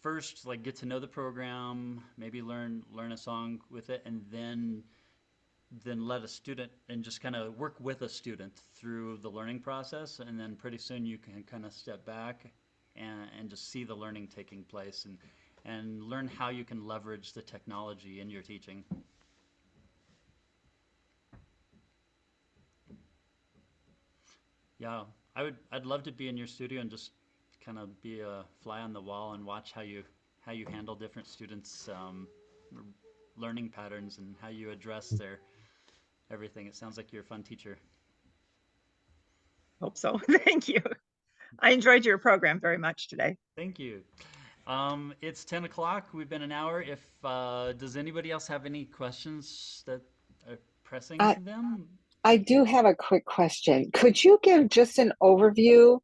first like get to know the program, maybe learn a song with it, and then let a student and just kind of work with a student through the learning process, and then pretty soon you can kind of step back and just see the learning taking place, and learn how you can leverage the technology in your teaching. Yeah, I'd love to be in your studio and just kind of be a fly on the wall and watch how you handle different students' learning patterns and how you address their everything. It sounds like you're a fun teacher.
Hope so. Thank you. I enjoyed your program very much today.
Thank you. It's 10 o'clock. We've been an hour. If does anybody else have any questions that are pressing
I,
to them?
I do have a quick question. Could you give just an overview?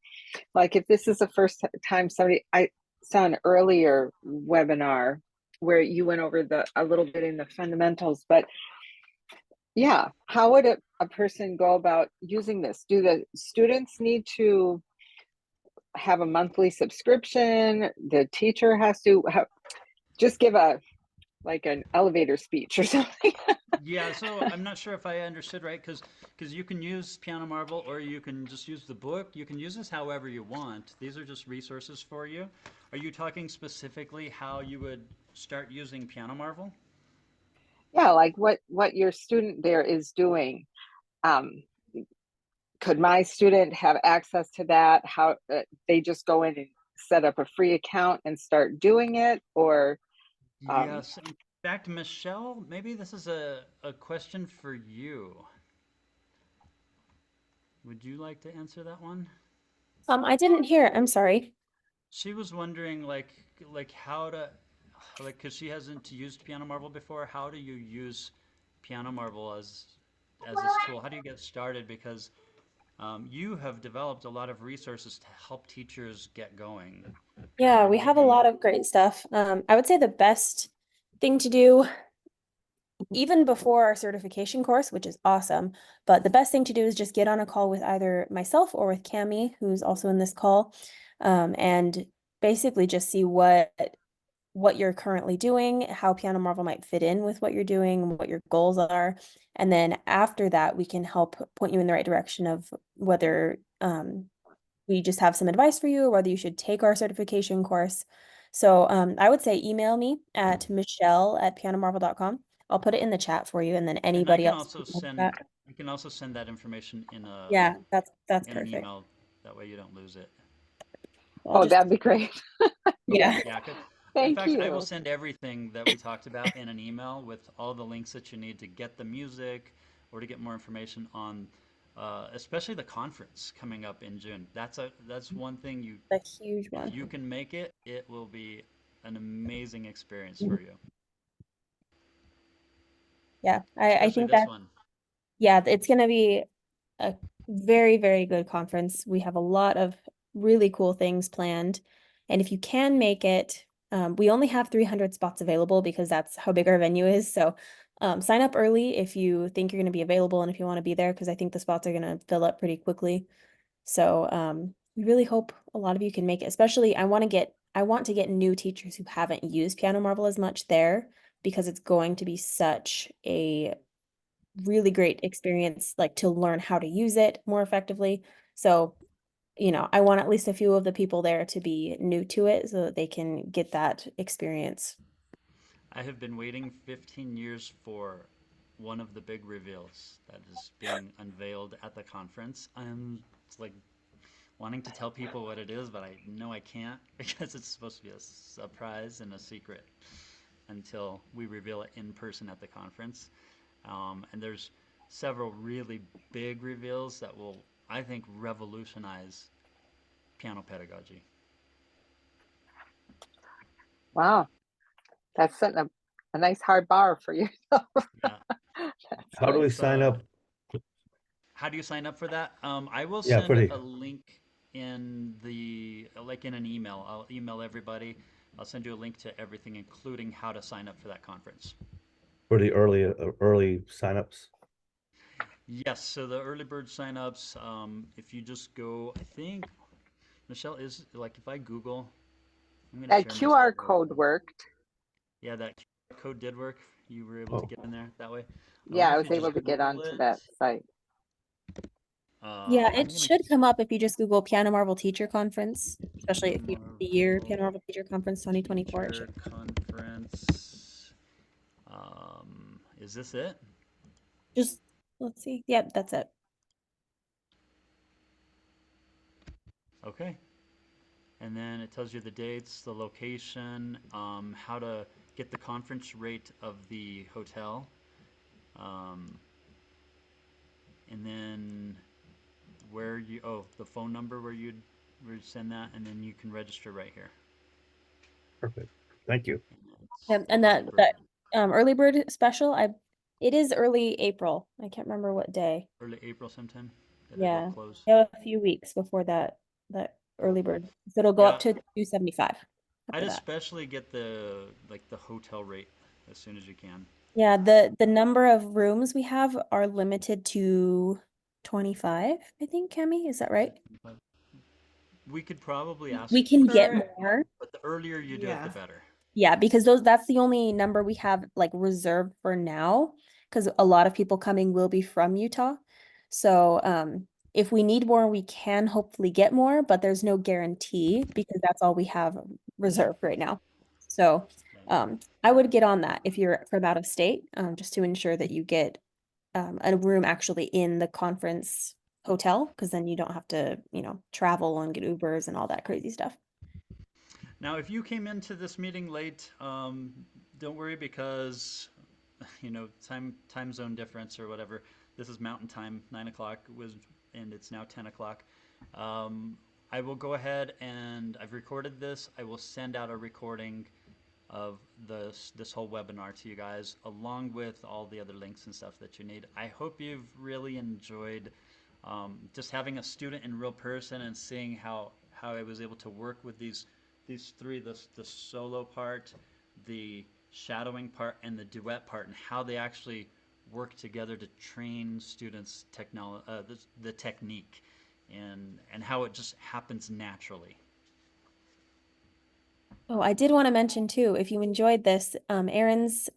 Like if this is the first time I saw an earlier webinar where you went over a little bit in the fundamentals, but yeah, how would a person go about using this? Do the students need to have a monthly subscription? The teacher has to just give like an elevator speech or something.
Yeah, so I'm not sure if I understood right, because you can use Piano Marvel or you can just use the book. You can use this however you want. These are just resources for you. Are you talking specifically how you would start using Piano Marvel?
Yeah, like what your student there is doing. Um, could my student have access to that? How they just go in and set up a free account and start doing it, or
Yes. In fact, Michelle, maybe this is a question for you. Would you like to answer that one?
I didn't hear. I'm sorry.
She was wondering like how to like because she hasn't used Piano Marvel before. How do you use Piano Marvel as this tool? How do you get started? Because you have developed a lot of resources to help teachers get going.
Yeah,
And
we have a
maybe
lot of great stuff. I would say the best thing to do, even before our certification course, which is awesome, but the best thing to do is just get on a call with either myself or with Cami, who's also in this call, and basically just see what you're currently doing, how Piano Marvel might fit in with what you're doing, what your goals are. And then after that, we can help point you in the right direction of whether we just have some advice for you or whether you should take our certification course. So I would say email me at michelle@pianomarvel.com. I'll put it in the chat for you, and then
and I
anybody
can
else
also
can look at
send
that.
I can also send that information
Yeah, that's
in an
perfect.
email. That way you don't lose it.
I'll
oh,
just
that'd be great.
yeah.
Yeah, in
Thank
fact, I will
you.
send everything that we talked about in an email with all the links that you need to get the music or to get more information on especially the conference coming up in June. That's one thing you,
A huge
if
one.
you can make it, it will be an amazing experience for you.
Yeah, I
Especially
think
this
that,
one.
yeah, it's gonna be a very, very good conference. We have a lot of really cool things planned. And if you can make it, we only have 300 spots available because that's how big our venue is. So sign up early if you think you're going to be available and if you want to be there, because I think the spots are going to fill up pretty quickly. So we really hope a lot of you can make it. Especially, I want to get new teachers who haven't used Piano Marvel as much there because it's going to be such a really great experience, like to learn how to use it more effectively. So, I want at least a few of the people there to be new to it so that they can get that experience.
I have been waiting 15 years for one of the big reveals that is being unveiled at the conference. I'm like wanting to tell people what it is, but I know I can't because it's supposed to be a surprise and a secret until we reveal it in person at the conference. And there's several really big reveals that will, I think, revolutionize piano pedagogy.
Wow, that's setting a nice hard bar for you.
Yeah.
That's
How do we
great.
It's
sign up?
How do you sign up for that? I will
Yeah,
send
for the
a link in in an email. I'll email everybody. I'll send you a link to everything, including how to sign up for that conference.
early signups.
Yes, so the early bird signups, if you just go, I think, Michelle, is like if I Google, I'm going to
That
share my
QR
screen.
code worked.
Yeah, that QR code did work. You were able to
Oh,
get in there that way. I
Yeah,
wonder
I
if
was
you just
able to get
Google
onto
it.
that site.
Yeah,
I'm
it
gonna
should come up if you just Google Piano Marvel Teacher Conference, especially if you the year Piano
Marvel
Marvel Teacher Conference 2024. It
Teacher
should.
Conference. Is this it?
Just let's see. Yep, that's it.
Okay. And then it tells you the dates, the location, how to get the conference rate of the hotel, um, and then the phone number where you send that, and then you can register right here.
perfect. Thank you.
And it's
Yep,
the
and
early
that
bird.
early bird special, it is early April. I can't remember what day.
Early April sometime that it will
Yeah,
close.
we have a few weeks before that early bird. So it'll go up
Yeah,
to 275
I'd
after that.
especially get the hotel rate as soon as you can.
Yeah, the number of rooms we have are limited to 25, I think, Cami, is that right?
But we could probably ask
We can
for
get
For
more.
but the earlier you do it, the
yeah.
better.
Yeah, because that's the only number we have like reserved for now, because a lot of people coming will be from Utah. So if we need more, we can hopefully get more, but there's no guarantee because that's all we have reserved right now. So I would get on that if you're from out of state, just to ensure that you get a room actually in the conference hotel, because then you don't have to, travel and get Ubers and all that crazy stuff.
Now, if you came into this meeting late, don't worry because time zone difference or whatever. This is Mountain Time, 9 o'clock and it's now 10 o'clock. Um, I will go ahead and I've recorded this. I will send out a recording of this whole webinar to you guys, along with all the other links and stuff that you need. I hope you've really enjoyed just having a student in real person and seeing how I was able to work with these three, the solo part, the shadowing part, and the duet part, and how they actually work together to train students the technique, and how it just happens naturally.
Oh, I did want to mention too, if you enjoyed this, Aaron's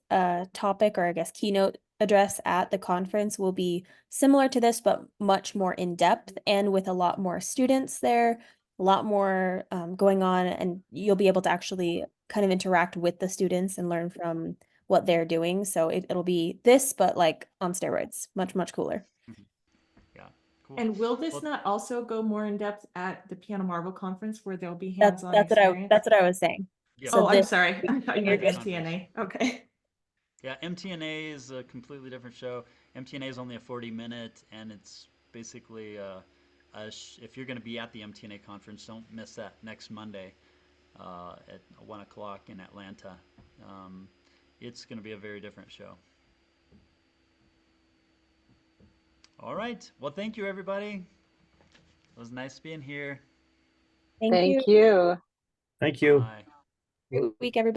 topic, or I guess keynote address at the conference will be similar to this, but much more in depth and with a lot more students there, a lot more going on, and you'll be able to actually kind of interact with the students and learn from what they're doing. So it'll be this, but like on steroids, much, much cooler.
Yeah, cool.
And will this
Well,
not also go more in depth at the Piano Marvel conference where there'll be
That's
hands-on
that's what
experience?
that's what I was saying.
yeah,
So
Oh, I'm
this
sorry. I thought you
at
meant
the conference.
MTNA. Okay.
Yeah, MTNA is a completely different show. MTNA is only a 40-minute, and it's basically if you're going to be at the MTNA conference, don't miss that next Monday at 1 o'clock in Atlanta. It's going to be a very different show. All right. Well, thank you, everybody. It was nice being here.
Thank you.
Thank you.
Thank you.
Bye.
Great week, everybody.